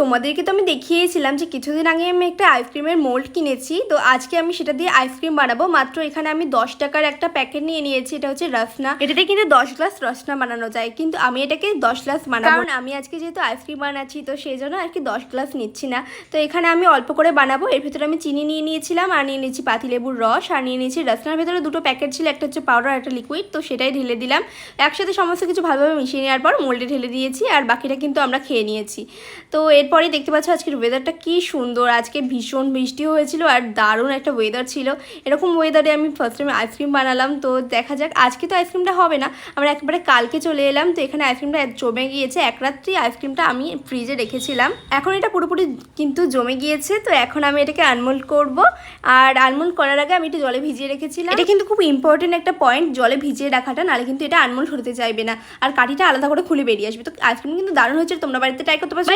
তোমাদেরকে তো আমি দেখিয়েছিলাম যে কিছুদিন আগে আমি একটা আইসক্রিমের মোল্ড কিনেছি। তো আজকে আমি সেটা দিয়ে আইসক্রিম বানাবো। মাত্র এখানে আমি 10 টাকার একটা প্যাকেট নিয়ে নিয়েছি। এটা হচ্ছে রসনা। এটাতে কিন্তু 10 গ্লাস রসনা বানানো যায়, কিন্তু আমি এটাকে 10 গ্লাস বানাবো, কারণ আমি আজকে যেহেতু আইসক্রিম বানাচ্ছি তো সেই জন্য আর কি 10 গ্লাস নিচ্ছি না। তো এখানে আমি অল্প করে বানাবো। এর ভিতরে আমি চিনি নিয়ে নিয়েছিলাম, আর নিয়ে নিয়েছি পাতিলেবুর রস, আর নিয়ে নিয়েছি রসনার ভেতরে দুটো প্যাকেট ছিল, একটা হচ্ছে পাউডার, একটা লিকুইড। তো সেটাই ঢেলে দিলাম। একসাথে সমস্ত কিছু ভালোভাবে মিশিয়ে নেওয়ার পর মোল্ডে ঢেলে দিয়েছি, আর বাকিটা কিন্তু আমরা খেয়ে নিয়েছি। তো এরপরেই দেখতে পাচ্ছ আজকের ওয়েদারটা কি সুন্দর। আজকে ভীষণ বৃষ্টি হয়েছিল আর দারুণ একটা ওয়েদার ছিল। এরকম ওয়েদারে আমি ফার্স্ট টাইম আইসক্রিম বানালাম। তো দেখা যাক, আজকে তো আইসক্রিমটা হবে না, আমরা একবারে কালকে চলে এলাম। তো এখানে আইসক্রিমটা জমে গিয়েছে। এক রাত্রি আইসক্রিমটা আমি ফ্রিজে রেখেছিলাম, এখন এটা পুরোপুরি কিন্তু জমে গিয়েছে। তো এখন আমি এটাকে আনমোল্ড করব, আর আনমোল্ড করার আগে আমি একটু জলে ভিজিয়ে রেখেছিলাম। এটা কিন্তু খুব ইম্পর্টেন্ট একটা পয়েন্ট, জলে ভিজিয়ে রাখাটা, নাহলে কিন্তু এটা আনমোল্ড হতে চাইবে না, আর কাঠিটা আলাদা করে খুলে বেরিয়ে আসবে। তো আইসক্রিম কিন্তু দারুণ হচ্ছে, তোমরা বাড়িতে ট্রাই করতে পারো।